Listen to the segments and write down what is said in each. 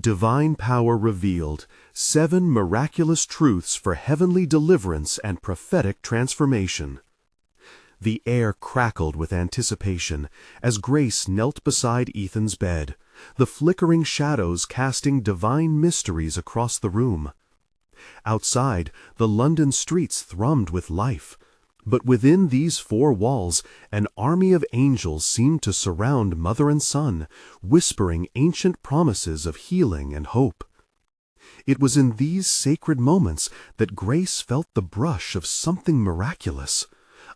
Divine Power Revealed, 7 Miraculous Truths for Heavenly Deliverance and Prophetic Transformation. The air crackled with anticipation as Grace knelt beside Ethan's bed, the flickering shadows casting divine mysteries across the room. Outside, the London streets thrummed with life, but within these 4 walls, an army of angels seemed to surround mother and son, whispering ancient promises of healing and hope. It was in these sacred moments that Grace felt the brush of something miraculous,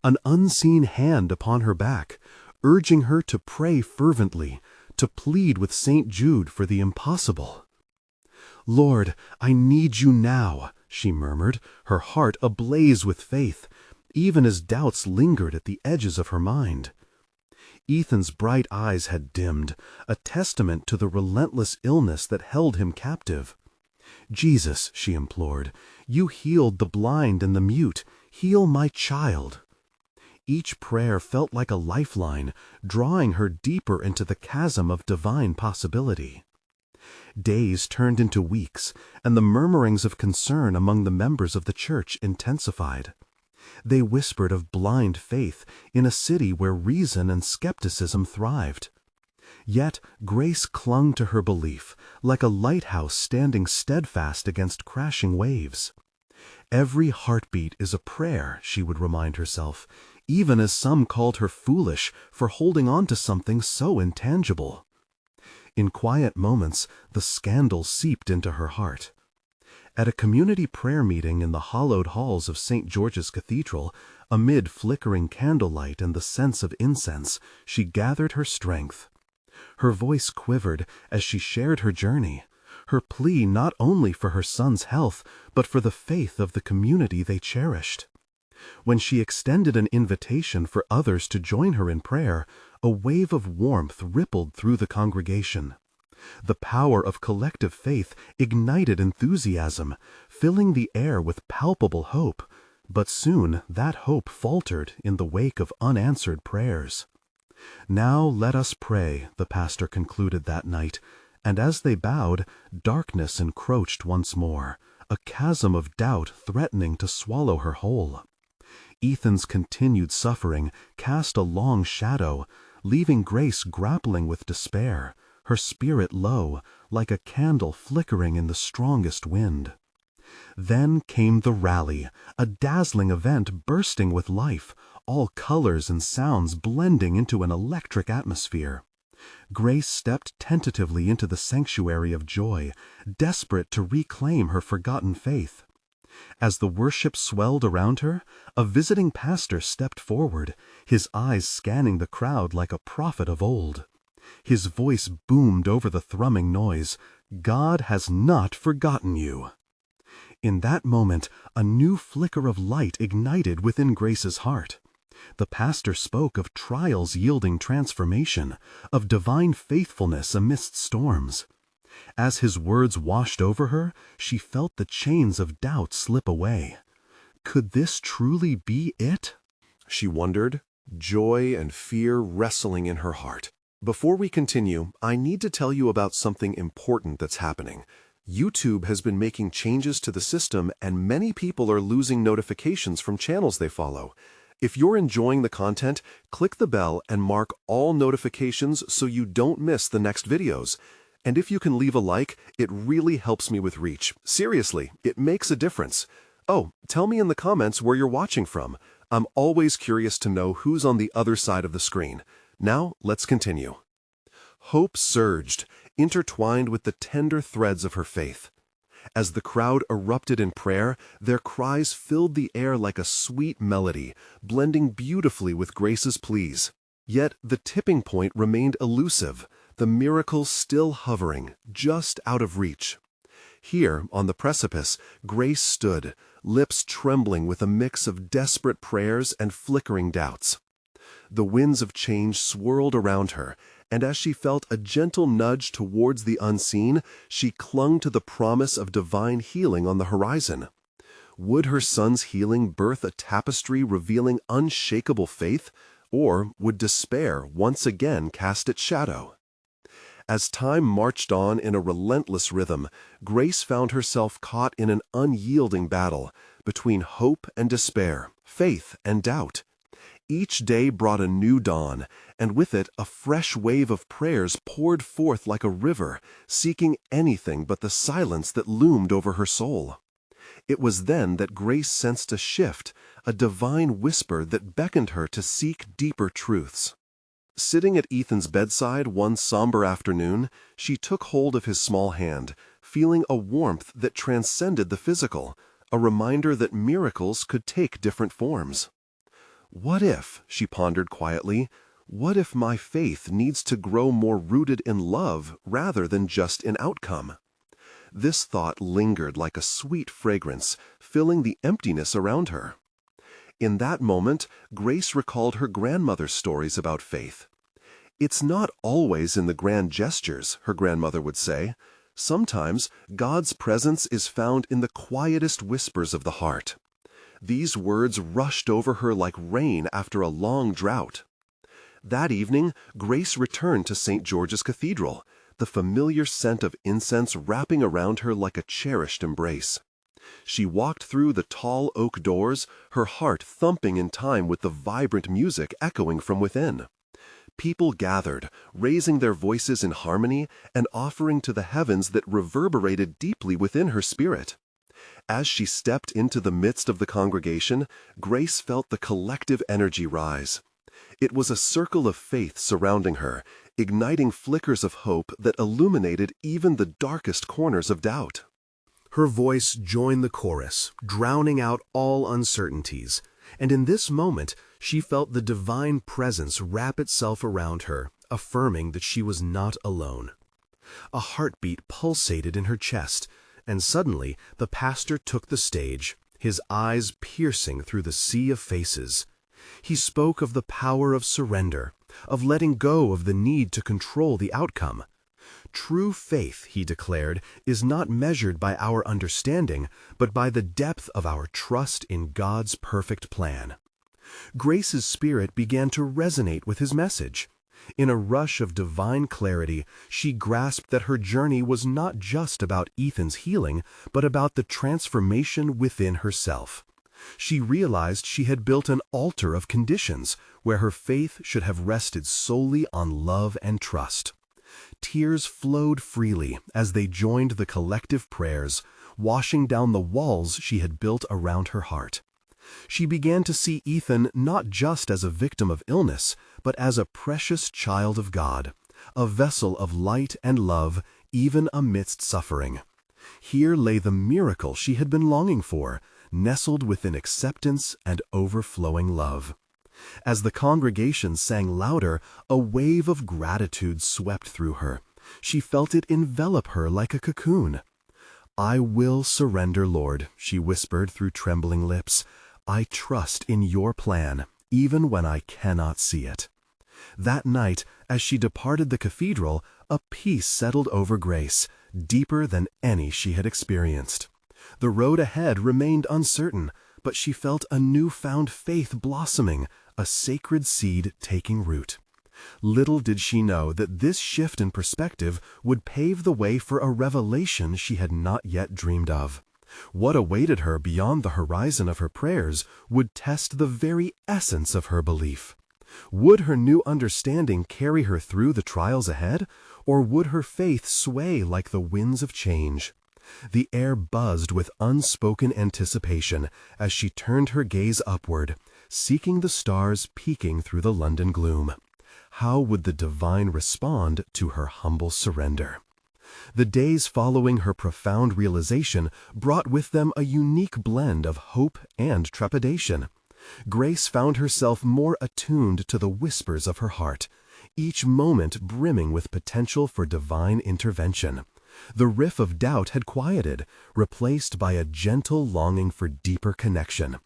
an unseen hand upon her back, urging her to pray fervently, to plead with St. Jude for the impossible. "Lord, I need you now," she murmured, her heart ablaze with faith, even as doubts lingered at the edges of her mind. Ethan's bright eyes had dimmed, a testament to the relentless illness that held him captive. "Jesus," she implored, "you healed the blind and the mute. Heal my child." Each prayer felt like a lifeline, drawing her deeper into the chasm of divine possibility. Days turned into weeks, and the murmurings of concern among the members of the church intensified. They whispered of blind faith in a city where reason and skepticism thrived. Yet Grace clung to her belief, like a lighthouse standing steadfast against crashing waves. Every heartbeat is a prayer, she would remind herself, even as some called her foolish for holding on to something so intangible. In quiet moments, the scandal seeped into her heart. At a community prayer meeting in the hallowed halls of St. George's Cathedral, amid flickering candlelight and the scents of incense, she gathered her strength. Her voice quivered as she shared her journey, her plea not only for her son's health, but for the faith of the community they cherished. When she extended an invitation for others to join her in prayer, a wave of warmth rippled through the congregation. The power of collective faith ignited enthusiasm, filling the air with palpable hope, but soon that hope faltered in the wake of unanswered prayers. "Now let us pray," the pastor concluded that night, and as they bowed, darkness encroached once more, a chasm of doubt threatening to swallow her whole. Ethan's continued suffering cast a long shadow, leaving Grace grappling with despair, her spirit low, like a candle flickering in the strongest wind. Then came the rally, a dazzling event bursting with life, all colors and sounds blending into an electric atmosphere. Grace stepped tentatively into the sanctuary of joy, desperate to reclaim her forgotten faith. As the worship swelled around her, a visiting pastor stepped forward, his eyes scanning the crowd like a prophet of old. His voice boomed over the thrumming noise, "God has not forgotten you." In that moment, a new flicker of light ignited within Grace's heart. The pastor spoke of trials yielding transformation, of divine faithfulness amidst storms. As his words washed over her, she felt the chains of doubt slip away. Could this truly be it? She wondered, joy and fear wrestling in her heart. Before we continue, I need to tell you about something important that's happening. YouTube has been making changes to the system, and many people are losing notifications from channels they follow. If you're enjoying the content, click the bell and mark all notifications so you don't miss the next videos. And if you can leave a like, it really helps me with reach. Seriously, it makes a difference. Oh, tell me in the comments where you're watching from. I'm always curious to know who's on the other side of the screen. Now, let's continue. Hope surged, intertwined with the tender threads of her faith. As the crowd erupted in prayer, their cries filled the air like a sweet melody, blending beautifully with Grace's pleas. Yet the tipping point remained elusive, the miracle still hovering, just out of reach. Here, on the precipice, Grace stood, lips trembling with a mix of desperate prayers and flickering doubts. The winds of change swirled around her, and as she felt a gentle nudge towards the unseen, she clung to the promise of divine healing on the horizon. Would her son's healing birth a tapestry revealing unshakable faith, or would despair once again cast its shadow? As time marched on in a relentless rhythm, Grace found herself caught in an unyielding battle between hope and despair, faith and doubt. Each day brought a new dawn, and with it a fresh wave of prayers poured forth like a river, seeking anything but the silence that loomed over her soul. It was then that Grace sensed a shift, a divine whisper that beckoned her to seek deeper truths. Sitting at Ethan's bedside one somber afternoon, she took hold of his small hand, feeling a warmth that transcended the physical, a reminder that miracles could take different forms. What if, she pondered quietly, what if my faith needs to grow more rooted in love rather than just in outcome? This thought lingered like a sweet fragrance, filling the emptiness around her. In that moment, Grace recalled her grandmother's stories about faith. "It's not always in the grand gestures," her grandmother would say. "Sometimes God's presence is found in the quietest whispers of the heart." These words rushed over her like rain after a long drought. That evening, Grace returned to St. George's Cathedral, the familiar scent of incense wrapping around her like a cherished embrace. She walked through the tall oak doors, her heart thumping in time with the vibrant music echoing from within. People gathered, raising their voices in harmony and offering to the heavens that reverberated deeply within her spirit. As she stepped into the midst of the congregation, Grace felt the collective energy rise. It was a circle of faith surrounding her, igniting flickers of hope that illuminated even the darkest corners of doubt. Her voice joined the chorus, drowning out all uncertainties, and in this moment she felt the divine presence wrap itself around her, affirming that she was not alone. A heartbeat pulsated in her chest, and suddenly the pastor took the stage, his eyes piercing through the sea of faces. He spoke of the power of surrender, of letting go of the need to control the outcome. True faith, he declared, is not measured by our understanding, but by the depth of our trust in God's perfect plan. Grace's spirit began to resonate with his message. In a rush of divine clarity, she grasped that her journey was not just about Ethan's healing, but about the transformation within herself. She realized she had built an altar of conditions where her faith should have rested solely on love and trust. Tears flowed freely as they joined the collective prayers, washing down the walls she had built around her heart. She began to see Ethan not just as a victim of illness, but as a precious child of God, a vessel of light and love even amidst suffering. Here lay the miracle she had been longing for, nestled within acceptance and overflowing love. As the congregation sang louder, a wave of gratitude swept through her. She felt it envelop her like a cocoon. "I will surrender, Lord," she whispered through trembling lips. "I trust in your plan, even when I cannot see it." That night, as she departed the cathedral, a peace settled over Grace, deeper than any she had experienced. The road ahead remained uncertain, but she felt a newfound faith blossoming, a sacred seed taking root. Little did she know that this shift in perspective would pave the way for a revelation she had not yet dreamed of. What awaited her beyond the horizon of her prayers would test the very essence of her belief. Would her new understanding carry her through the trials ahead, or would her faith sway like the winds of change? The air buzzed with unspoken anticipation as she turned her gaze upward, seeking the stars peeking through the London gloom. How would the divine respond to her humble surrender? The days following her profound realization brought with them a unique blend of hope and trepidation. Grace found herself more attuned to the whispers of her heart, each moment brimming with potential for divine intervention. The riff of doubt had quieted, replaced by a gentle longing for deeper connection.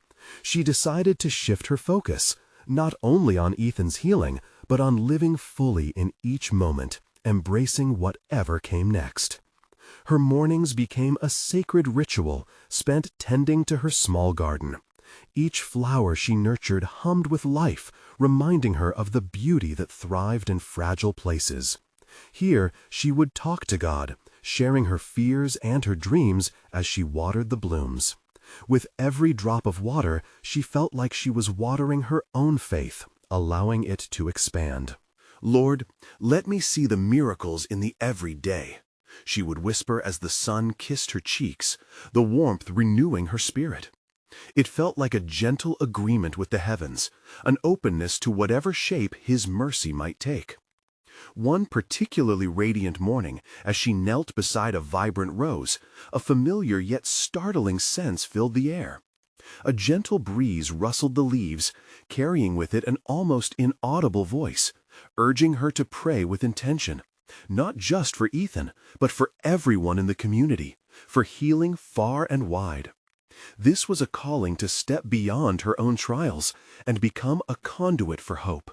She decided to shift her focus, not only on Ethan's healing, but on living fully in each moment, embracing whatever came next. Her mornings became a sacred ritual spent tending to her small garden. Each flower she nurtured hummed with life, reminding her of the beauty that thrived in fragile places. Here, she would talk to God, sharing her fears and her dreams as she watered the blooms. With every drop of water, she felt like she was watering her own faith, allowing it to expand. "Lord, let me see the miracles in the everyday," she would whisper as the sun kissed her cheeks, the warmth renewing her spirit. It felt like a gentle agreement with the heavens, an openness to whatever shape His mercy might take. One particularly radiant morning, as she knelt beside a vibrant rose, a familiar yet startling sense filled the air. A gentle breeze rustled the leaves, carrying with it an almost inaudible voice, urging her to pray with intention, not just for Ethan, but for everyone in the community, for healing far and wide. This was a calling to step beyond her own trials and become a conduit for hope.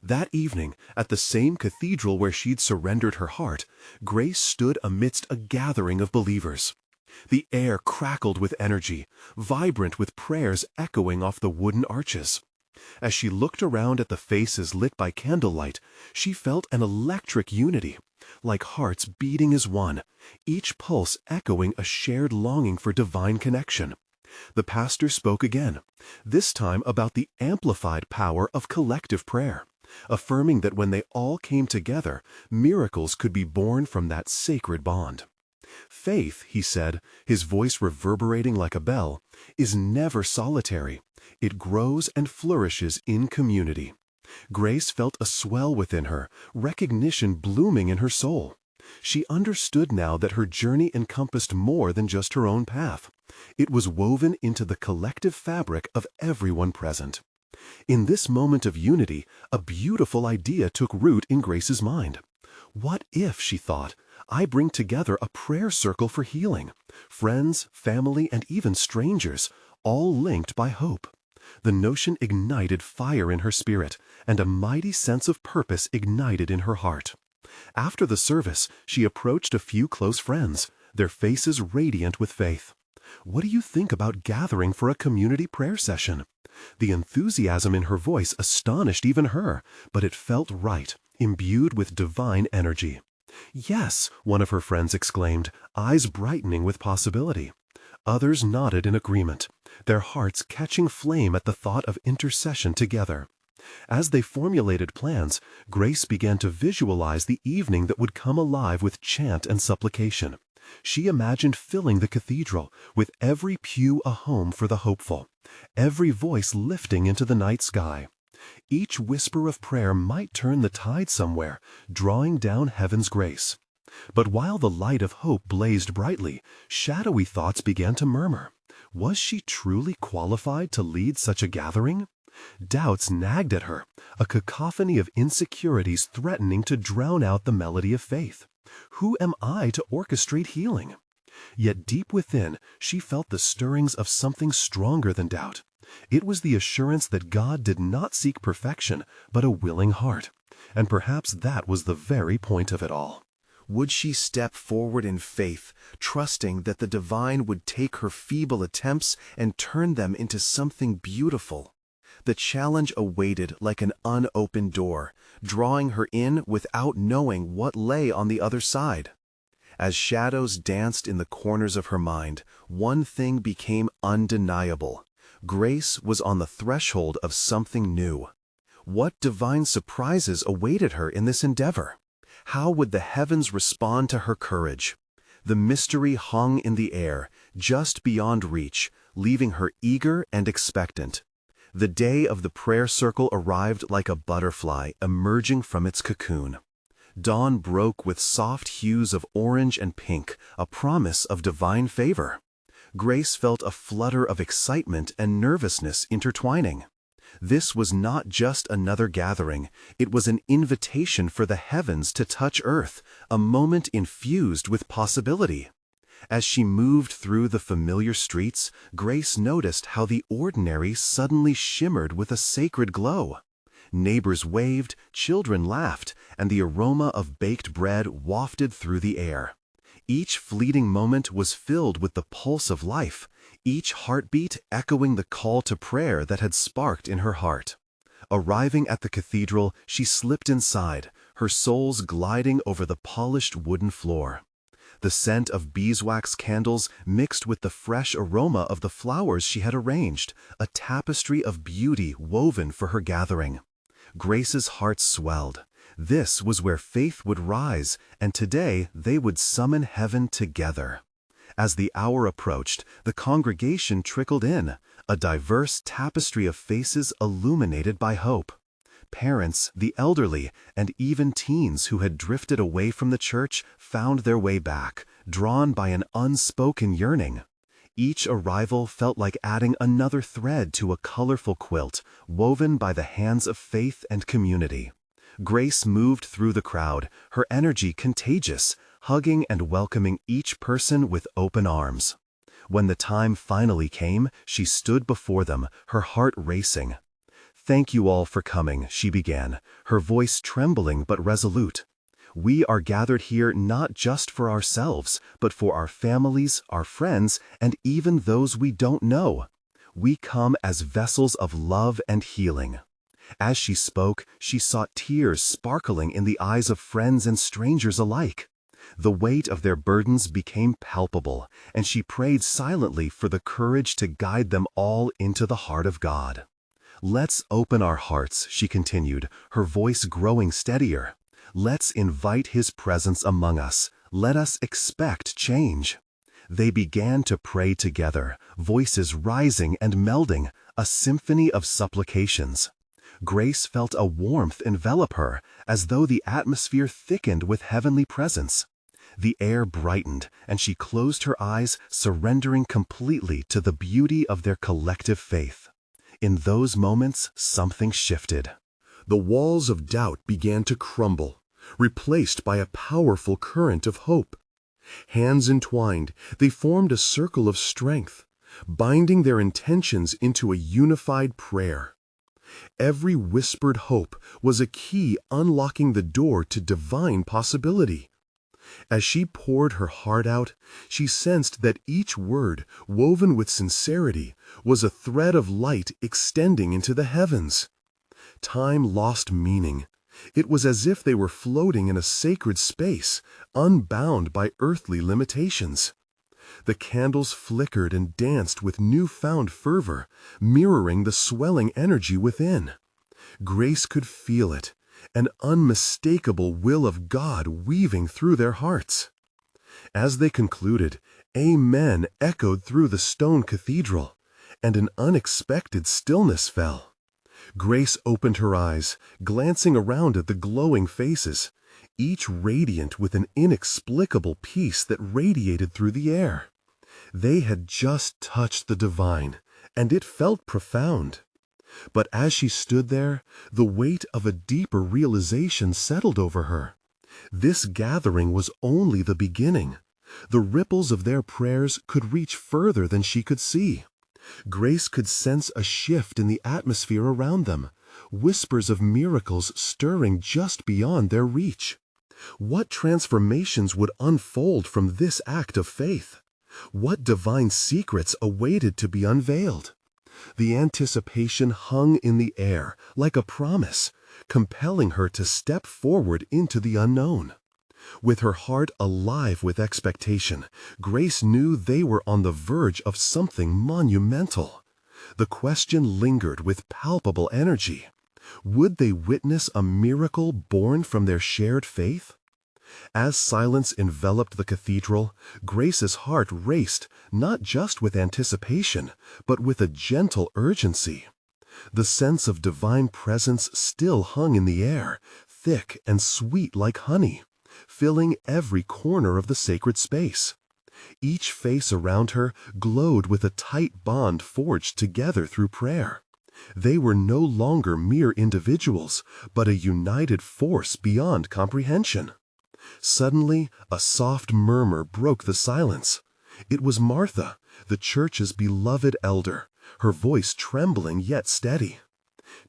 That evening, at the same cathedral where she'd surrendered her heart, Grace stood amidst a gathering of believers. The air crackled with energy, vibrant with prayers echoing off the wooden arches. As she looked around at the faces lit by candlelight, she felt an electric unity, like hearts beating as one, each pulse echoing a shared longing for divine connection. The pastor spoke again, this time about the amplified power of collective prayer, affirming that when they all came together, miracles could be born from that sacred bond. "Faith," he said, his voice reverberating like a bell, "is never solitary. It grows and flourishes in community." Grace felt a swell within her, recognition blooming in her soul. She understood now that her journey encompassed more than just her own path. It was woven into the collective fabric of everyone present. In this moment of unity, a beautiful idea took root in Grace's mind. What if, she thought, I bring together a prayer circle for healing, friends, family, and even strangers, all linked by hope? The notion ignited fire in her spirit, and a mighty sense of purpose ignited in her heart. After the service, she approached a few close friends, their faces radiant with faith. "What do you think about gathering for a community prayer session?" The enthusiasm in her voice astonished even her, but it felt right, imbued with divine energy. "Yes," one of her friends exclaimed, eyes brightening with possibility. Others nodded in agreement, their hearts catching flame at the thought of intercession together. As they formulated plans, Grace began to visualize the evening that would come alive with chant and supplication. She imagined filling the cathedral, with every pew a home for the hopeful, every voice lifting into the night sky. Each whisper of prayer might turn the tide somewhere, drawing down heaven's grace. But while the light of hope blazed brightly, shadowy thoughts began to murmur. Was she truly qualified to lead such a gathering? Doubts nagged at her, a cacophony of insecurities threatening to drown out the melody of faith. Who am I to orchestrate healing? Yet deep within, she felt the stirrings of something stronger than doubt. It was the assurance that God did not seek perfection, but a willing heart. And perhaps that was the very point of it all. Would she step forward in faith, trusting that the divine would take her feeble attempts and turn them into something beautiful? The challenge awaited like an unopened door, drawing her in without knowing what lay on the other side. As shadows danced in the corners of her mind, one thing became undeniable. Grace was on the threshold of something new. What divine surprises awaited her in this endeavor? How would the heavens respond to her courage? The mystery hung in the air, just beyond reach, leaving her eager and expectant. The day of the prayer circle arrived like a butterfly emerging from its cocoon. Dawn broke with soft hues of orange and pink, a promise of divine favor. Grace felt a flutter of excitement and nervousness intertwining. This was not just another gathering, it was an invitation for the heavens to touch earth, a moment infused with possibility. As she moved through the familiar streets, Grace noticed how the ordinary suddenly shimmered with a sacred glow. Neighbors waved, children laughed, and the aroma of baked bread wafted through the air. Each fleeting moment was filled with the pulse of life, each heartbeat echoing the call to prayer that had sparked in her heart. Arriving at the cathedral, she slipped inside, her soles gliding over the polished wooden floor. The scent of beeswax candles mixed with the fresh aroma of the flowers she had arranged, a tapestry of beauty woven for her gathering. Grace's heart swelled. This was where faith would rise, and today they would summon heaven together. As the hour approached, the congregation trickled in, a diverse tapestry of faces illuminated by hope. Parents, the elderly, and even teens who had drifted away from the church found their way back, drawn by an unspoken yearning. Each arrival felt like adding another thread to a colorful quilt, woven by the hands of faith and community. Grace moved through the crowd, her energy contagious, hugging and welcoming each person with open arms. When the time finally came, she stood before them, her heart racing. "Thank you all for coming," she began, her voice trembling but resolute. "We are gathered here not just for ourselves, but for our families, our friends, and even those we don't know. We come as vessels of love and healing." As she spoke, she saw tears sparkling in the eyes of friends and strangers alike. The weight of their burdens became palpable, and she prayed silently for the courage to guide them all into the heart of God. "Let's open our hearts," she continued, her voice growing steadier. "Let's invite His presence among us. Let us expect change." They began to pray together, voices rising and melding, a symphony of supplications. Grace felt a warmth envelop her, as though the atmosphere thickened with heavenly presence. The air brightened, and she closed her eyes, surrendering completely to the beauty of their collective faith. In those moments, something shifted. The walls of doubt began to crumble, replaced by a powerful current of hope. Hands entwined, they formed a circle of strength, binding their intentions into a unified prayer. Every whispered hope was a key unlocking the door to divine possibility. As she poured her heart out, she sensed that each word, woven with sincerity, was a thread of light extending into the heavens. Time lost meaning. It was as if they were floating in a sacred space, unbound by earthly limitations. The candles flickered and danced with newfound fervor, mirroring the swelling energy within. Grace could feel it, an unmistakable will of God weaving through their hearts. As they concluded, "Amen" echoed through the stone cathedral, and an unexpected stillness fell. Grace opened her eyes, glancing around at the glowing faces, each radiant with an inexplicable peace that radiated through the air. They had just touched the divine, and it felt profound. But as she stood there, the weight of a deeper realization settled over her. This gathering was only the beginning. The ripples of their prayers could reach further than she could see. Grace could sense a shift in the atmosphere around them, whispers of miracles stirring just beyond their reach. What transformations would unfold from this act of faith? What divine secrets awaited to be unveiled? The anticipation hung in the air, like a promise, compelling her to step forward into the unknown. With her heart alive with expectation, Grace knew they were on the verge of something monumental. The question lingered with palpable energy. Would they witness a miracle born from their shared faith? As silence enveloped the cathedral, Grace's heart raced, not just with anticipation, but with a gentle urgency. The sense of divine presence still hung in the air, thick and sweet like honey, filling every corner of the sacred space. Each face around her glowed with a tight bond forged together through prayer. They were no longer mere individuals, but a united force beyond comprehension. Suddenly, a soft murmur broke the silence. It was Martha, the church's beloved elder, her voice trembling yet steady.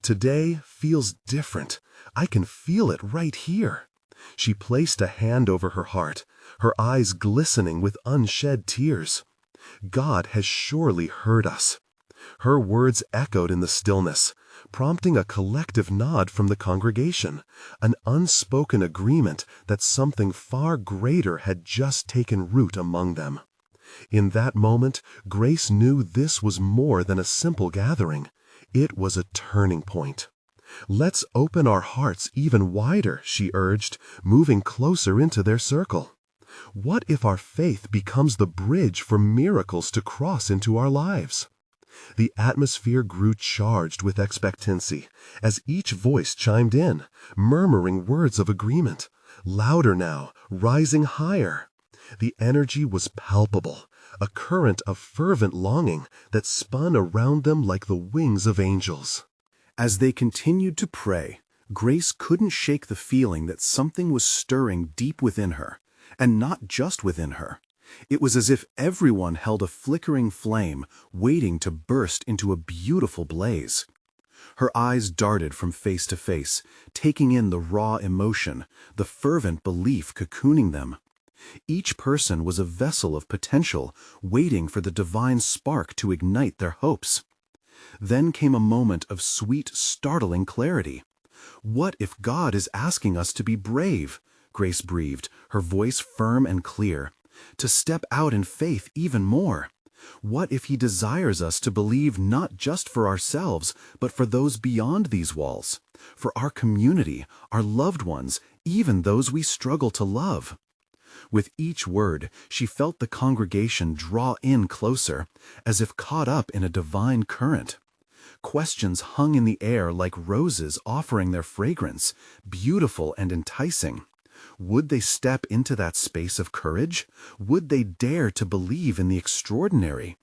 "Today feels different. I can feel it right here." She placed a hand over her heart, her eyes glistening with unshed tears. "God has surely heard us." Her words echoed in the stillness, prompting a collective nod from the congregation, an unspoken agreement that something far greater had just taken root among them. In that moment, Grace knew this was more than a simple gathering. It was a turning point. "Let's open our hearts even wider," she urged, moving closer into their circle. "What if our faith becomes the bridge for miracles to cross into our lives?" The atmosphere grew charged with expectancy as each voice chimed in, murmuring words of agreement, louder now, rising higher. The energy was palpable, a current of fervent longing that spun around them like the wings of angels. As they continued to pray, Grace couldn't shake the feeling that something was stirring deep within her, and not just within her. It was as if everyone held a flickering flame waiting to burst into a beautiful blaze. Her eyes darted from face to face, taking in the raw emotion, the fervent belief cocooning them. Each person was a vessel of potential, waiting for the divine spark to ignite their hopes. Then came a moment of sweet, startling clarity. "What if God is asking us to be brave?" Grace breathed, her voice firm and clear. "To step out in faith even more? What if He desires us to believe not just for ourselves, but for those beyond these walls, for our community, our loved ones, even those we struggle to love?" With each word, she felt the congregation draw in closer, as if caught up in a divine current. Questions hung in the air like roses offering their fragrance, beautiful and enticing. Would they step into that space of courage? Would they dare to believe in the extraordinary?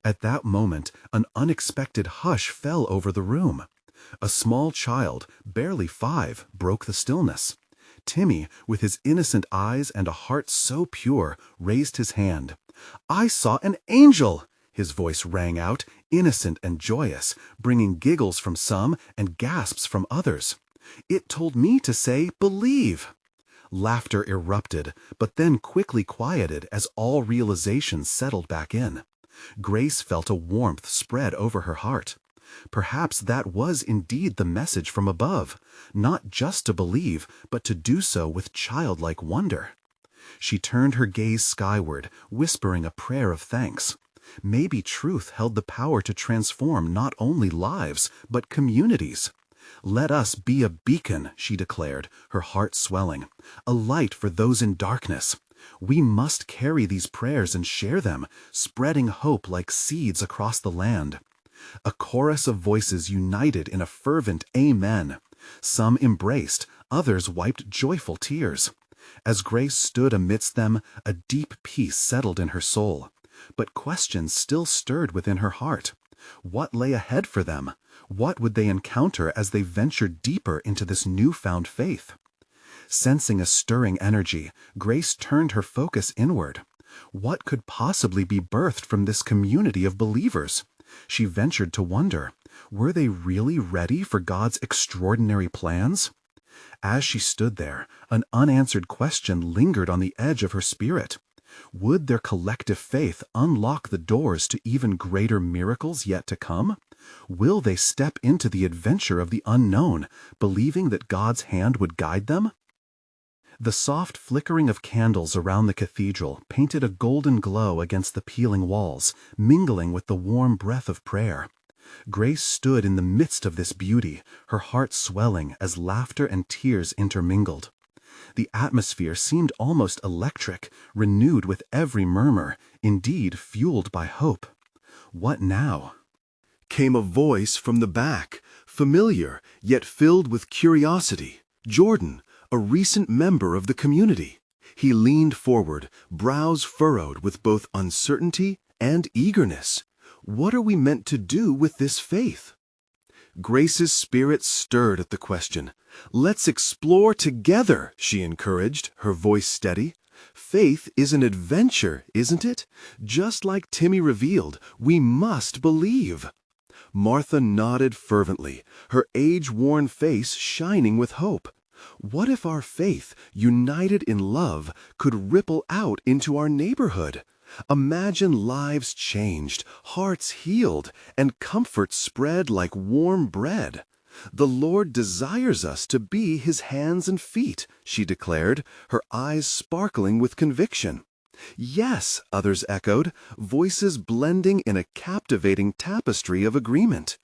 At that moment, an unexpected hush fell over the room. A small child, barely 5, broke the stillness. Timmy, with his innocent eyes and a heart so pure, raised his hand. "I saw an angel!" His voice rang out, innocent and joyous, bringing giggles from some and gasps from others. "It told me to say, 'Believe.'" Laughter erupted, but then quickly quieted as all realization settled back in. Grace felt a warmth spread over her heart. Perhaps that was indeed the message from above, not just to believe, but to do so with childlike wonder. She turned her gaze skyward, whispering a prayer of thanks. Maybe truth held the power to transform not only lives, but communities. "Let us be a beacon," she declared, her heart swelling, "a light for those in darkness. We must carry these prayers and share them, spreading hope like seeds across the land." A chorus of voices united in a fervent amen. Some embraced, others wiped joyful tears. As Grace stood amidst them, a deep peace settled in her soul. But questions still stirred within her heart. What lay ahead for them? What would they encounter as they ventured deeper into this newfound faith? Sensing a stirring energy, Grace turned her focus inward. What could possibly be birthed from this community of believers? She ventured to wonder, were they really ready for God's extraordinary plans? As she stood there, an unanswered question lingered on the edge of her spirit. Would their collective faith unlock the doors to even greater miracles yet to come? Will they step into the adventure of the unknown, believing that God's hand would guide them? The soft flickering of candles around the cathedral painted a golden glow against the peeling walls, mingling with the warm breath of prayer. Grace stood in the midst of this beauty, her heart swelling as laughter and tears intermingled. The atmosphere seemed almost electric, renewed with every murmur, indeed fueled by hope. What now? Came a voice from the back, familiar yet filled with curiosity. Jordan, a recent member of the community. He leaned forward, brows furrowed with both uncertainty and eagerness. "What are we meant to do with this faith?" Grace's spirit stirred at the question. "Let's explore together," she encouraged, her voice steady. "Faith is an adventure, isn't it? Just like Timmy revealed, we must believe." Martha nodded fervently, her age-worn face shining with hope. What if our faith, united in love, could ripple out into our neighborhood? Imagine lives changed, hearts healed, and comfort spread like warm bread. The Lord desires us to be His hands and feet, she declared, her eyes sparkling with conviction. Yes, others echoed, voices blending in a captivating tapestry of agreement.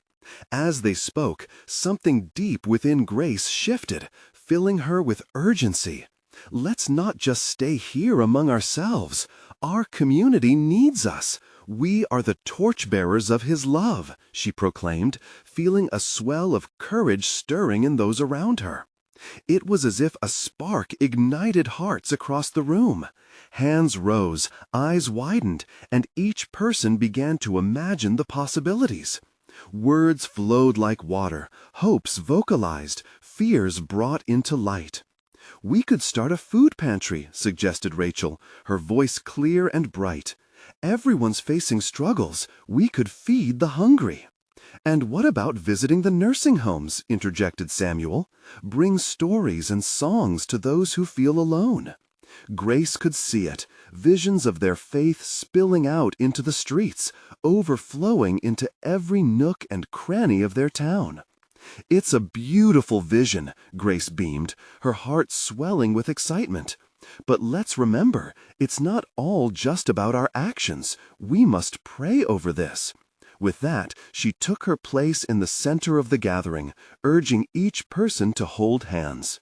As they spoke, something deep within Grace shifted, filling her with urgency. Let's not just stay here among ourselves. Our community needs us. We are the torchbearers of His love, she proclaimed, feeling a swell of courage stirring in those around her. It was as if a spark ignited hearts across the room. Hands rose, eyes widened, and each person began to imagine the possibilities. Words flowed like water, hopes vocalized, fears brought into light. "We could start a food pantry," suggested Rachel, her voice clear and bright. "Everyone's facing struggles. We could feed the hungry." "And what about visiting the nursing homes?" interjected Samuel. "Bring stories and songs to those who feel alone." Grace could see it, visions of their faith spilling out into the streets, overflowing into every nook and cranny of their town. "It's a beautiful vision," Grace beamed, her heart swelling with excitement. "But let's remember, it's not all just about our actions. We must pray over this." With that, she took her place in the center of the gathering, urging each person to hold hands.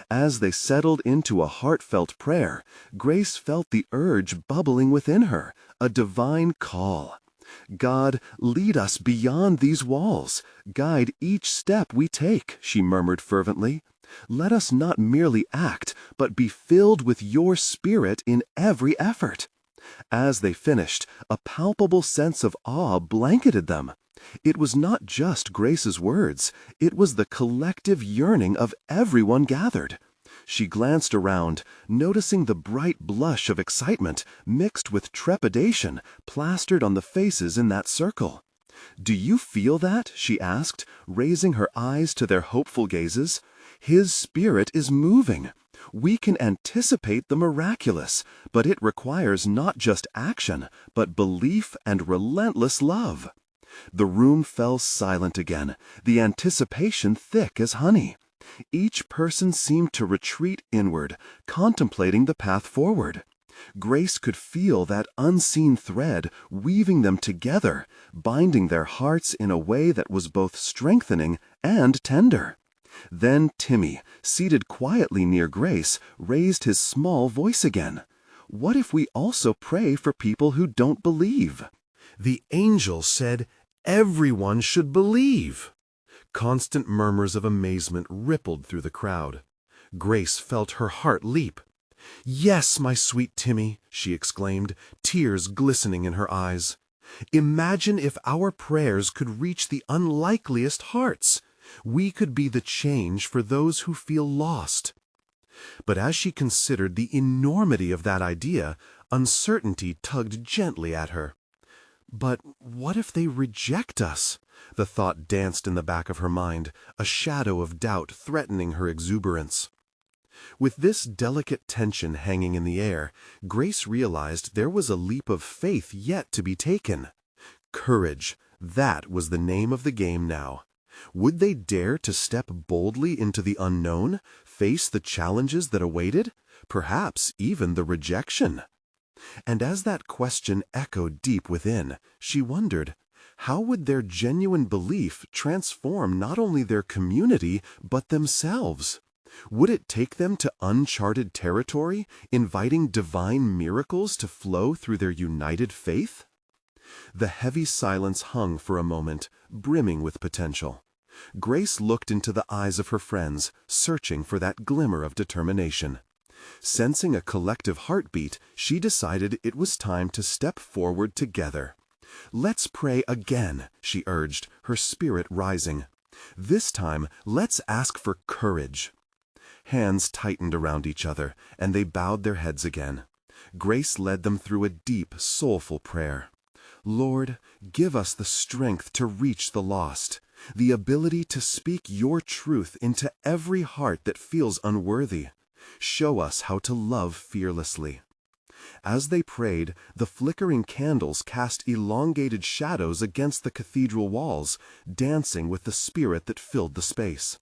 As they settled into a heartfelt prayer, Grace felt the urge bubbling within her, a divine call. "God, lead us beyond these walls. Guide each step we take," she murmured fervently. "Let us not merely act, but be filled with your Spirit in every effort." As they finished, a palpable sense of awe blanketed them. It was not just Grace's words, it was the collective yearning of everyone gathered. She glanced around, noticing the bright blush of excitement mixed with trepidation plastered on the faces in that circle. "Do you feel that?" she asked, raising her eyes to their hopeful gazes. "His Spirit is moving. We can anticipate the miraculous, but it requires not just action, but belief and relentless love." The room fell silent again, the anticipation thick as honey. Each person seemed to retreat inward, contemplating the path forward. Grace could feel that unseen thread weaving them together, binding their hearts in a way that was both strengthening and tender. Then Timmy, seated quietly near Grace, raised his small voice again. "What if we also pray for people who don't believe?" "The angel said everyone should believe." Constant murmurs of amazement rippled through the crowd. Grace felt her heart leap. "Yes, my sweet Timmy," she exclaimed, tears glistening in her eyes. "Imagine if our prayers could reach the unlikeliest hearts. We could be the change for those who feel lost." But as she considered the enormity of that idea, uncertainty tugged gently at her. "But what if they reject us?" The thought danced in the back of her mind, a shadow of doubt threatening her exuberance. With this delicate tension hanging in the air, Grace realized there was a leap of faith yet to be taken. Courage, that was the name of the game now. Would they dare to step boldly into the unknown, face the challenges that awaited, perhaps even the rejection? And as that question echoed deep within, she wondered, how would their genuine belief transform not only their community, but themselves? Would it take them to uncharted territory, inviting divine miracles to flow through their united faith? The heavy silence hung for a moment, brimming with potential. Grace looked into the eyes of her friends, searching for that glimmer of determination. Sensing a collective heartbeat, she decided it was time to step forward together. "Let's pray again," she urged, her spirit rising. "This time, let's ask for courage." Hands tightened around each other, and they bowed their heads again. Grace led them through a deep, soulful prayer. "Lord, give us the strength to reach the lost, the ability to speak your truth into every heart that feels unworthy. Show us how to love fearlessly." As they prayed, the flickering candles cast elongated shadows against the cathedral walls, dancing with the spirit that filled the space.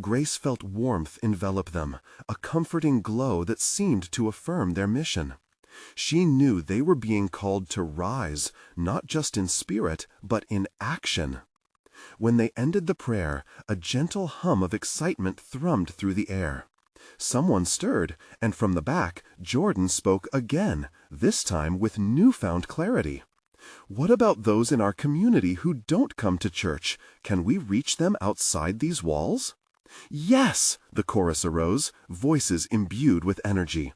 Grace felt warmth envelop them, a comforting glow that seemed to affirm their mission. She knew they were being called to rise, not just in spirit, but in action. When they ended the prayer, a gentle hum of excitement thrummed through the air. Someone stirred, and from the back, Jordan spoke again, this time with newfound clarity. "What about those in our community who don't come to church? Can we reach them outside these walls?" "Yes!" the chorus arose, voices imbued with energy.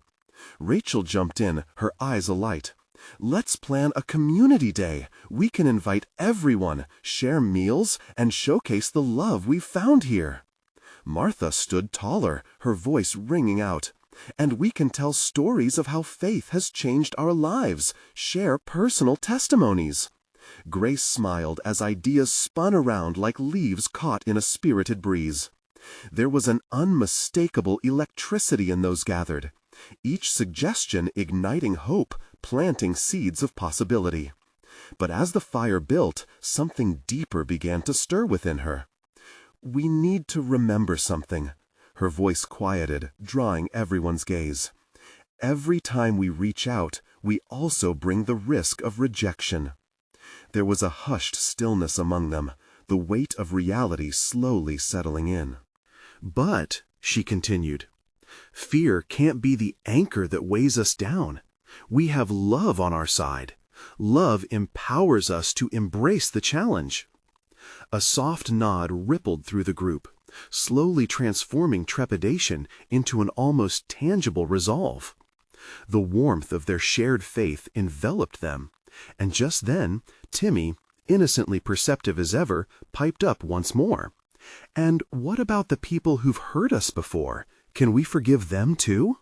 Rachel jumped in, her eyes alight. "Let's plan a community day. We can invite everyone, share meals, and showcase the love we've found here." Martha stood taller, her voice ringing out. "And we can tell stories of how faith has changed our lives, share personal testimonies." Grace smiled as ideas spun around like leaves caught in a spirited breeze. There was an unmistakable electricity in those gathered, each suggestion igniting hope, planting seeds of possibility. But as the fire built, something deeper began to stir within her. "We need to remember something." Her voice quieted, drawing everyone's gaze. "Every time we reach out, we also bring the risk of rejection." There was a hushed stillness among them, the weight of reality slowly settling in. "But," she continued, "fear can't be the anchor that weighs us down. We have love on our side. Love empowers us to embrace the challenge." A soft nod rippled through the group, slowly transforming trepidation into an almost tangible resolve. The warmth of their shared faith enveloped them, and just then, Timmy, innocently perceptive as ever, piped up once more. "And what about the people who've hurt us before? Can we forgive them too?"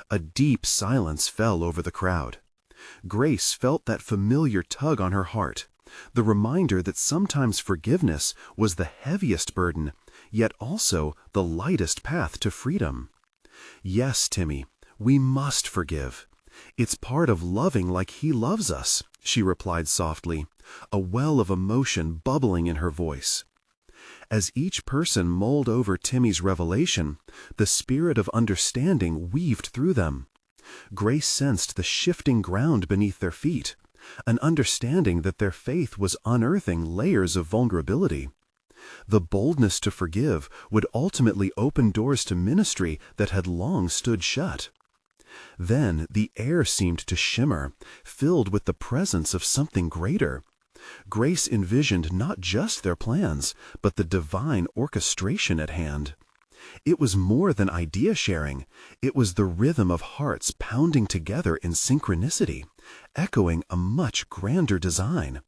A deep silence fell over the crowd. Grace felt that familiar tug on her heart, the reminder that sometimes forgiveness was the heaviest burden, yet also the lightest path to freedom. "Yes, Timmy, we must forgive. It's part of loving like He loves us," she replied softly, a well of emotion bubbling in her voice. As each person mulled over Timmy's revelation, the spirit of understanding weaved through them. Grace sensed the shifting ground beneath their feet, an understanding that their faith was unearthing layers of vulnerability. The boldness to forgive would ultimately open doors to ministry that had long stood shut. Then the air seemed to shimmer, filled with the presence of something greater. Grace envisioned not just their plans, but the divine orchestration at hand. It was more than idea sharing. It was the rhythm of hearts pounding together in synchronicity, echoing a much grander design.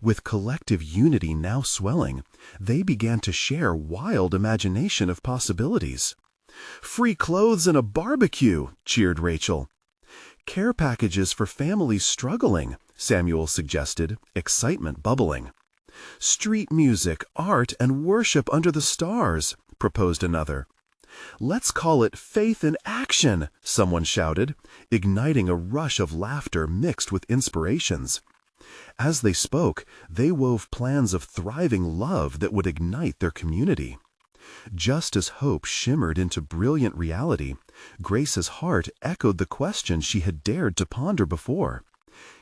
With collective unity now swelling, they began to share wild imagination of possibilities. "Free clothes and a barbecue," cheered Rachel. "Care packages for families struggling," Samuel suggested, excitement bubbling. "Street music, art, and worship under the stars," proposed another. "Let's call it Faith in Action," someone shouted, igniting a rush of laughter mixed with inspirations. As they spoke, they wove plans of thriving love that would ignite their community. Just as hope shimmered into brilliant reality, Grace's heart echoed the question she had dared to ponder before.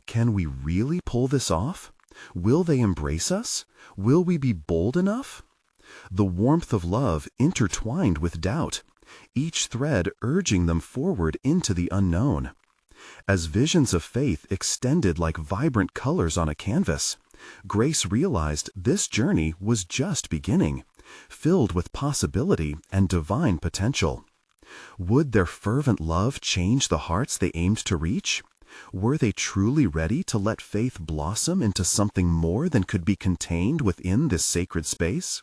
Can we really pull this off? Will they embrace us? Will we be bold enough? The warmth of love intertwined with doubt, each thread urging them forward into the unknown. As visions of faith extended like vibrant colors on a canvas, Grace realized this journey was just beginning, filled with possibility and divine potential. Would their fervent love change the hearts they aimed to reach? Were they truly ready to let faith blossom into something more than could be contained within this sacred space?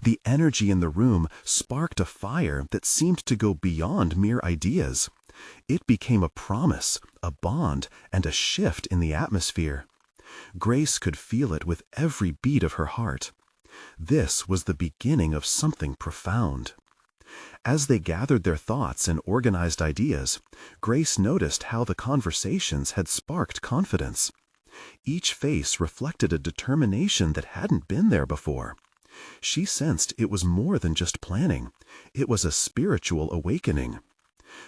The energy in the room sparked a fire that seemed to go beyond mere ideas. It became a promise, a bond, and a shift in the atmosphere. Grace could feel it with every beat of her heart. This was the beginning of something profound. As they gathered their thoughts and organized ideas, Grace noticed how the conversations had sparked confidence. Each face reflected a determination that hadn't been there before. She sensed it was more than just planning. It was a spiritual awakening.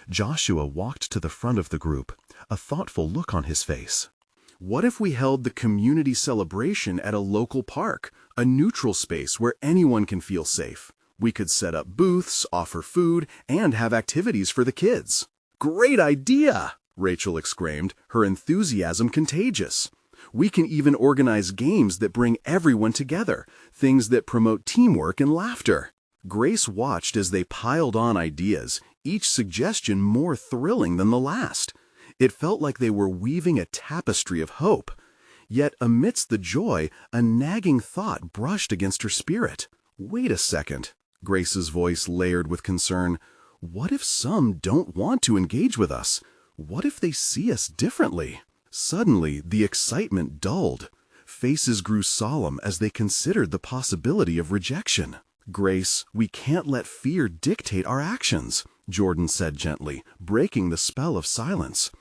Joshua walked to the front of the group, a thoughtful look on his face. What if we held the community celebration at a local park, a neutral space where anyone can feel safe? We could set up booths, offer food, and have activities for the kids. Great idea! Rachel exclaimed, her enthusiasm contagious. We can even organize games that bring everyone together, things that promote teamwork and laughter. Grace watched as they piled on ideas, each suggestion more thrilling than the last. It felt like they were weaving a tapestry of hope. Yet amidst the joy, a nagging thought brushed against her spirit. Wait a second. Grace's voice layered with concern. What if some don't want to engage with us? What if they see us differently? Suddenly, the excitement dulled. Faces grew solemn as they considered the possibility of rejection. Grace, we can't let fear dictate our actions, Jordan said gently, breaking the spell of silence.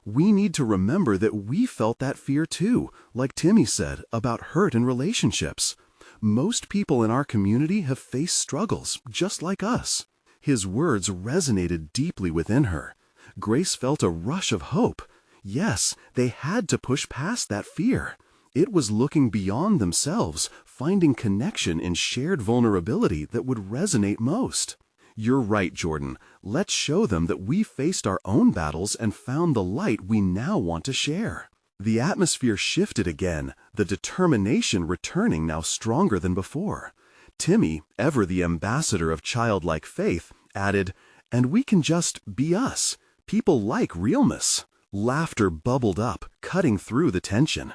We need to remember that we felt that fear too, like Timmy said, about hurt in relationships. Most people in our community have faced struggles, just like us. His words resonated deeply within her. Grace felt a rush of hope. Yes, they had to push past that fear. It was looking beyond themselves, finding connection in shared vulnerability that would resonate most. You're right, Jordan. Let's show them that we faced our own battles and found the light we now want to share. The atmosphere shifted again, the determination returning now stronger than before. Timmy, ever the ambassador of childlike faith, added, "And we can just be us. People like realness." Laughter bubbled up, cutting through the tension.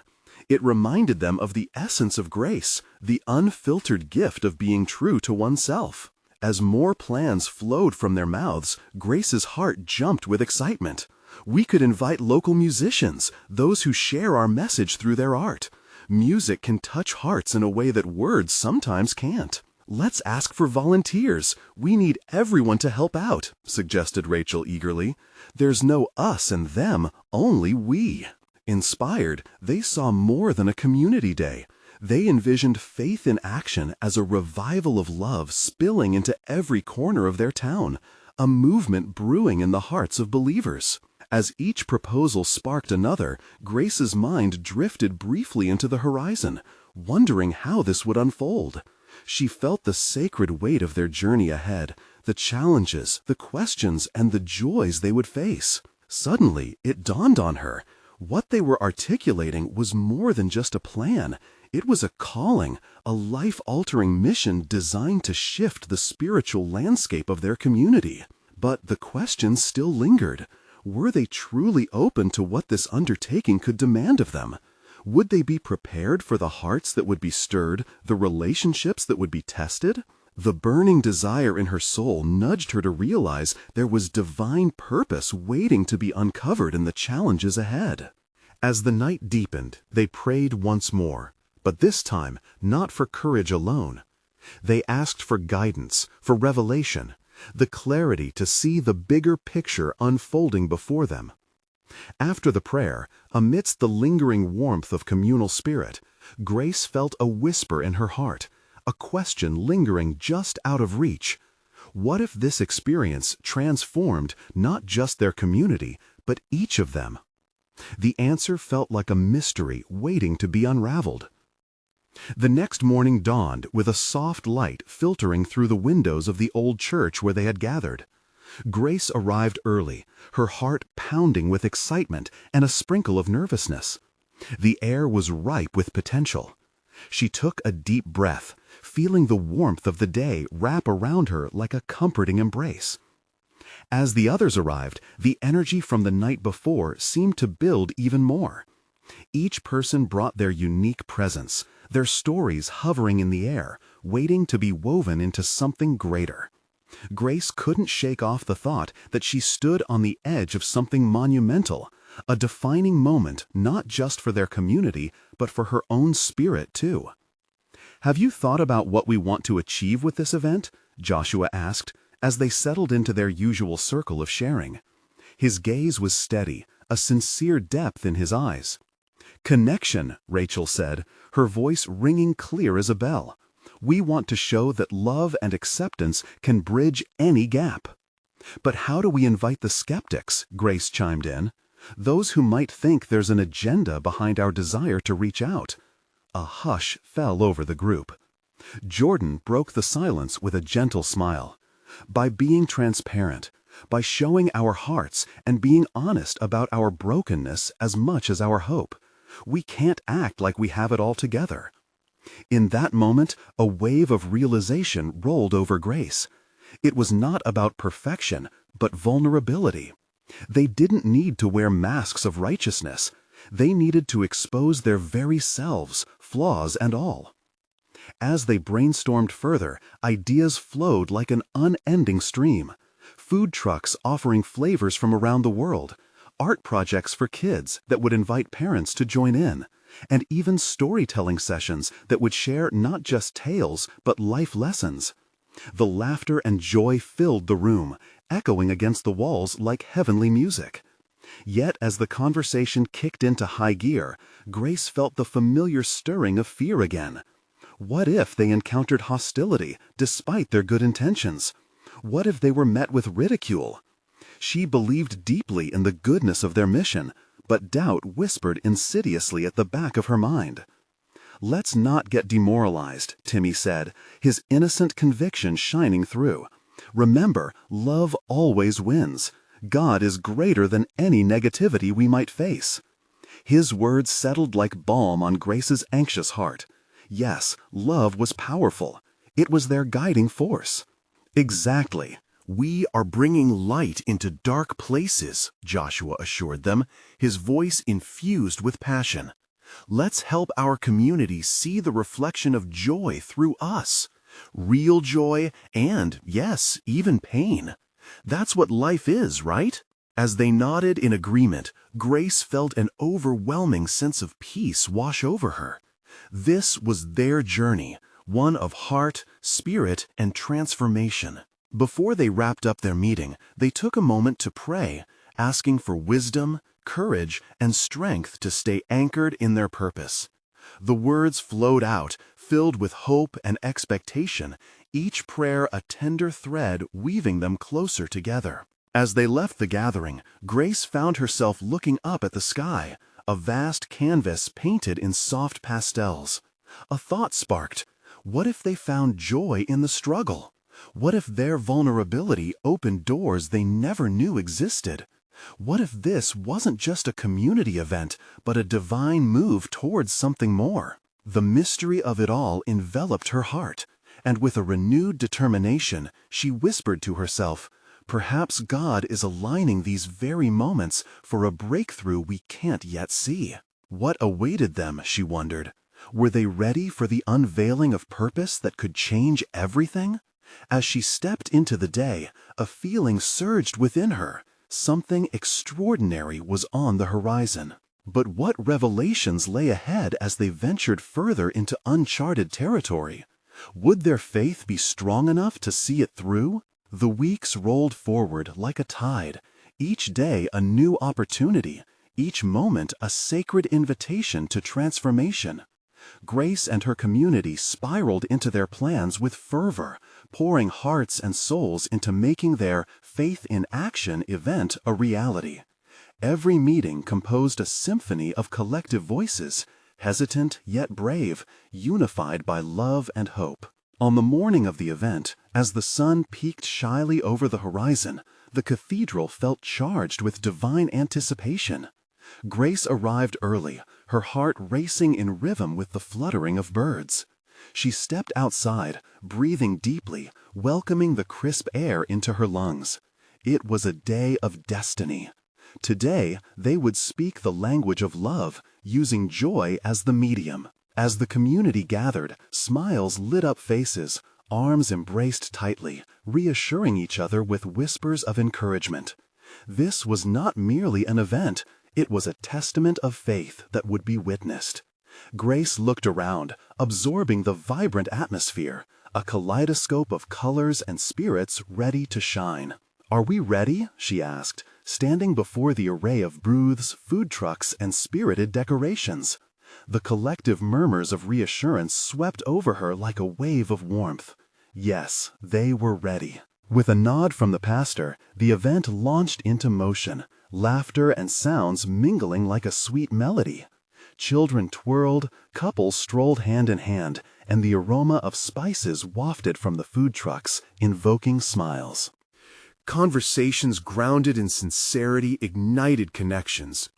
It reminded them of the essence of grace, the unfiltered gift of being true to oneself. As more plans flowed from their mouths, Grace's heart jumped with excitement. We could invite local musicians, those who share our message through their art. Music can touch hearts in a way that words sometimes can't. Let's ask for volunteers. We need everyone to help out, suggested Rachel eagerly. There's no us and them, only we. Inspired, they saw more than a community day. They envisioned faith in action as a revival of love spilling into every corner of their town, a movement brewing in the hearts of believers. As each proposal sparked another, Grace's mind drifted briefly into the horizon, wondering how this would unfold. She felt the sacred weight of their journey ahead, the challenges, the questions, and the joys they would face. Suddenly, it dawned on her. What they were articulating was more than just a plan. It was a calling, a life-altering mission designed to shift the spiritual landscape of their community. But the questions still lingered. Were they truly open to what this undertaking could demand of them? Would they be prepared for the hearts that would be stirred, the relationships that would be tested? The burning desire in her soul nudged her to realize there was divine purpose waiting to be uncovered in the challenges ahead. As the night deepened, they prayed once more, but this time not for courage alone. They asked for guidance, for revelation, the clarity to see the bigger picture unfolding before them. After the prayer, amidst the lingering warmth of communal spirit, Grace felt a whisper in her heart, a question lingering just out of reach. What if this experience transformed not just their community, but each of them? The answer felt like a mystery waiting to be unraveled. The next morning dawned with a soft light filtering through the windows of the old church where they had gathered. Grace arrived early, her heart pounding with excitement and a sprinkle of nervousness. The air was ripe with potential. She took a deep breath, feeling the warmth of the day wrap around her like a comforting embrace. As the others arrived, the energy from the night before seemed to build even more. Each person brought their unique presence, their stories hovering in the air, waiting to be woven into something greater. Grace couldn't shake off the thought that she stood on the edge of something monumental, a defining moment not just for their community, but for her own spirit too. "Have you thought about what we want to achieve with this event?" Joshua asked, as they settled into their usual circle of sharing. His gaze was steady, a sincere depth in his eyes. "Connection," Rachel said, her voice ringing clear as a bell. "We want to show that love and acceptance can bridge any gap." "But how do we invite the skeptics?" Grace chimed in. "Those who might think there's an agenda behind our desire to reach out." A hush fell over the group. Jordan broke the silence with a gentle smile. "By being transparent, by showing our hearts and being honest about our brokenness as much as our hope, we can't act like we have it all together." In that moment, a wave of realization rolled over Grace. It was not about perfection, but vulnerability. They didn't need to wear masks of righteousness. They needed to expose their very selves, flaws and all. As they brainstormed further, ideas flowed like an unending stream. Food trucks offering flavors from around the world, art projects for kids that would invite parents to join in, and even storytelling sessions that would share not just tales but life lessons. The laughter and joy filled the room, echoing against the walls like heavenly music. Yet as the conversation kicked into high gear, Grace felt the familiar stirring of fear again. What if they encountered hostility despite their good intentions? What if they were met with ridicule? She believed deeply in the goodness of their mission, but doubt whispered insidiously at the back of her mind. "Let's not get demoralized," Timmy said, his innocent conviction shining through. "Remember, love always wins. God is greater than any negativity we might face." His words settled like balm on Grace's anxious heart. Yes, love was powerful. It was their guiding force. "Exactly. We are bringing light into dark places," Joshua assured them, his voice infused with passion. "Let's help our community see the reflection of joy through us. Real joy and, yes, even pain. That's what life is, right?" As they nodded in agreement, Grace felt an overwhelming sense of peace wash over her. This was their journey, one of heart, spirit, and transformation. Before they wrapped up their meeting, they took a moment to pray, asking for wisdom, courage, and strength to stay anchored in their purpose. The words flowed out, filled with hope and expectation, each prayer a tender thread weaving them closer together. As they left the gathering, Grace found herself looking up at the sky, a vast canvas painted in soft pastels. A thought sparked. What if they found joy in the struggle? What if their vulnerability opened doors they never knew existed? What if this wasn't just a community event, but a divine move towards something more? The mystery of it all enveloped her heart, and with a renewed determination, she whispered to herself, "Perhaps God is aligning these very moments for a breakthrough we can't yet see." What awaited them, she wondered? Were they ready for the unveiling of purpose that could change everything? As she stepped into the day, a feeling surged within her. Something extraordinary was on the horizon. But what revelations lay ahead as they ventured further into uncharted territory? Would their faith be strong enough to see it through? The weeks rolled forward like a tide, each day a new opportunity, each moment a sacred invitation to transformation. Grace and her community spiraled into their plans with fervor, pouring hearts and souls into making their Faith in Action event a reality. Every meeting composed a symphony of collective voices, hesitant yet brave, unified by love and hope. On the morning of the event, as the sun peeked shyly over the horizon, the cathedral felt charged with divine anticipation. Grace arrived early, her heart racing in rhythm with the fluttering of birds. She stepped outside, breathing deeply, welcoming the crisp air into her lungs. It was a day of destiny. Today, they would speak the language of love, using joy as the medium. As the community gathered, smiles lit up faces, arms embraced tightly, reassuring each other with whispers of encouragement. This was not merely an event, it was a testament of faith that would be witnessed. Grace looked around, absorbing the vibrant atmosphere, a kaleidoscope of colors and spirits ready to shine. "Are we ready?" she asked, standing before the array of booths, food trucks, and spirited decorations. The collective murmurs of reassurance swept over her like a wave of warmth. Yes, they were ready. With a nod from the pastor, the event launched into motion, laughter and sounds mingling like a sweet melody. Children twirled, couples strolled hand in hand, and the aroma of spices wafted from the food trucks, invoking smiles. Conversations grounded in sincerity ignited connections.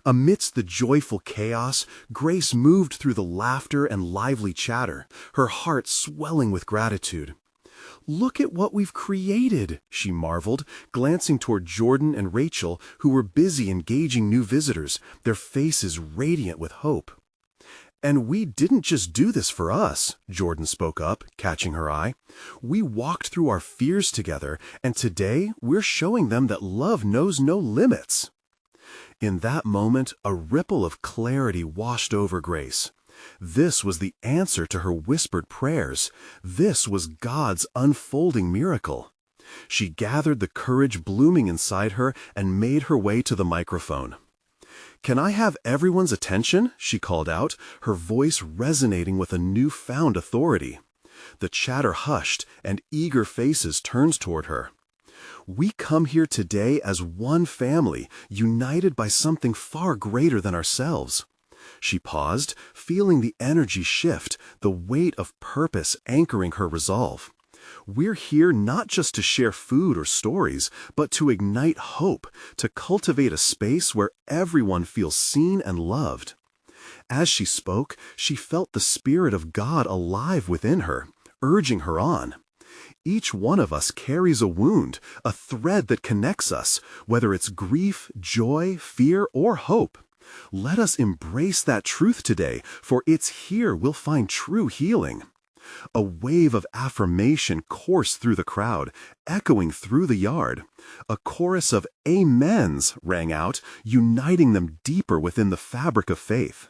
Amidst the joyful chaos, Grace moved through the laughter and lively chatter, her heart swelling with gratitude. "Look at what we've created," she marveled, glancing toward Jordan and Rachel, who were busy engaging new visitors, their faces radiant with hope. "And we didn't just do this for us," Jordan spoke up, catching her eye. "We walked through our fears together, and today we're showing them that love knows no limits." In that moment, a ripple of clarity washed over Grace. This was the answer to her whispered prayers. This was God's unfolding miracle. She gathered the courage blooming inside her and made her way to the microphone. "Can I have everyone's attention?" she called out, her voice resonating with a newfound authority. The chatter hushed, and eager faces turned toward her. "We come here today as one family, united by something far greater than ourselves." She paused, feeling the energy shift, the weight of purpose anchoring her resolve. "We're here not just to share food or stories, but to ignite hope, to cultivate a space where everyone feels seen and loved." As she spoke, she felt the Spirit of God alive within her, urging her on. Each one of us carries a wound, a thread that connects us, whether it's grief, joy, fear, or hope. Let us embrace that truth today, for it's here we'll find true healing. A wave of affirmation coursed through the crowd, echoing through the yard. A chorus of amens rang out, uniting them deeper within the fabric of faith.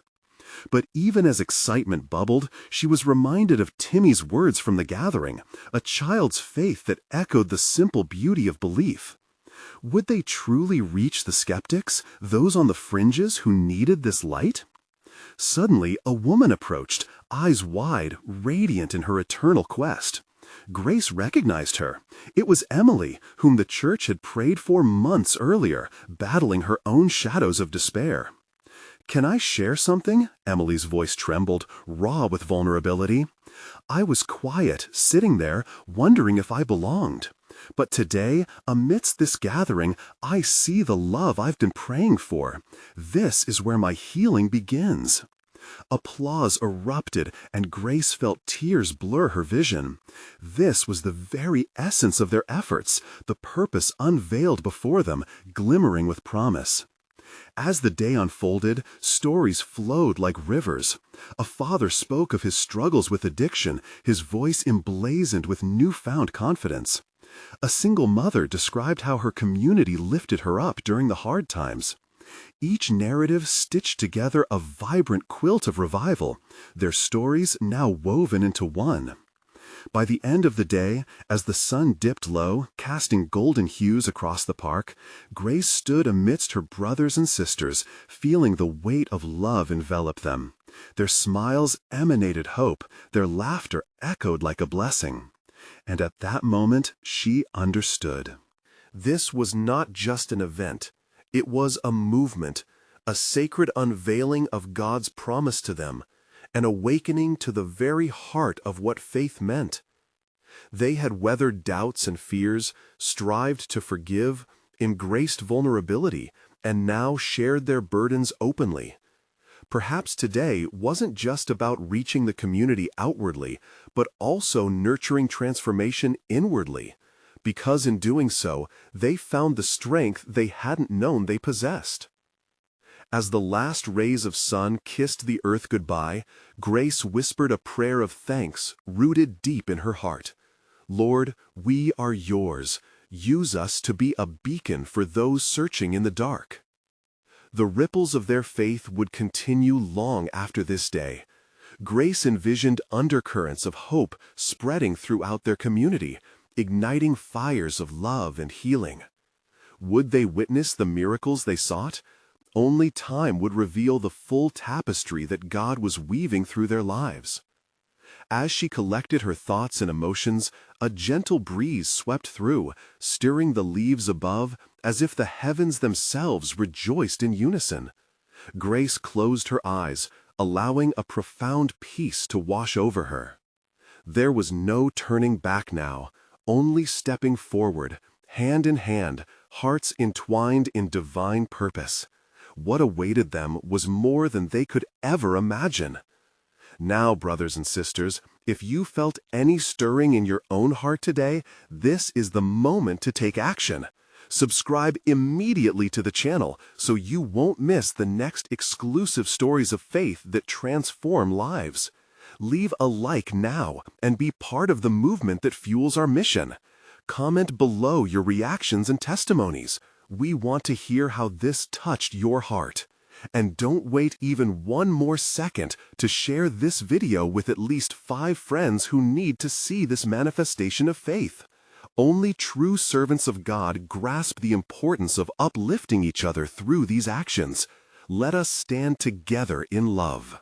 But even as excitement bubbled, she was reminded of Timmy's words from the gathering, a child's faith that echoed the simple beauty of belief. Would they truly reach the skeptics, those on the fringes who needed this light? Suddenly, a woman approached, eyes wide, radiant in her eternal quest. Grace recognized her. It was Emily, whom the church had prayed for months earlier, battling her own shadows of despair. "Can I share something?" Emily's voice trembled, raw with vulnerability. "I was quiet, sitting there, wondering if I belonged. But today, amidst this gathering, I see the love I've been praying for. This is where my healing begins." Applause erupted, and Grace felt tears blur her vision. This was the very essence of their efforts, the purpose unveiled before them, glimmering with promise. As the day unfolded, stories flowed like rivers. A father spoke of his struggles with addiction, his voice emblazoned with newfound confidence. A single mother described how her community lifted her up during the hard times. Each narrative stitched together a vibrant quilt of revival, their stories now woven into one. By the end of the day, as the sun dipped low, casting golden hues across the park, Grace stood amidst her brothers and sisters, feeling the weight of love envelop them. Their smiles emanated hope, their laughter echoed like a blessing. And at that moment, she understood. This was not just an event. It was a movement, a sacred unveiling of God's promise to them, an awakening to the very heart of what faith meant. They had weathered doubts and fears, strived to forgive, embraced vulnerability, and now shared their burdens openly. Perhaps today wasn't just about reaching the community outwardly, but also nurturing transformation inwardly, because in doing so, they found the strength they hadn't known they possessed. As the last rays of sun kissed the earth goodbye, Grace whispered a prayer of thanks rooted deep in her heart. "Lord, we are yours. Use us to be a beacon for those searching in the dark." The ripples of their faith would continue long after this day. Grace envisioned undercurrents of hope spreading throughout their community, igniting fires of love and healing. Would they witness the miracles they sought? Only time would reveal the full tapestry that God was weaving through their lives. As she collected her thoughts and emotions, a gentle breeze swept through, stirring the leaves above as if the heavens themselves rejoiced in unison. Grace closed her eyes, allowing a profound peace to wash over her. There was no turning back now, only stepping forward, hand in hand, hearts entwined in divine purpose. What awaited them was more than they could ever imagine. Now, brothers and sisters, if you felt any stirring in your own heart today, this is the moment to take action. Subscribe immediately to the channel so you won't miss the next exclusive stories of faith that transform lives. Leave a like now and be part of the movement that fuels our mission. Comment below your reactions and testimonies. We want to hear how this touched your heart. And don't wait even one more second to share this video with at least 5 friends who need to see this manifestation of faith. Only true servants of God grasp the importance of uplifting each other through these actions. Let us stand together in love.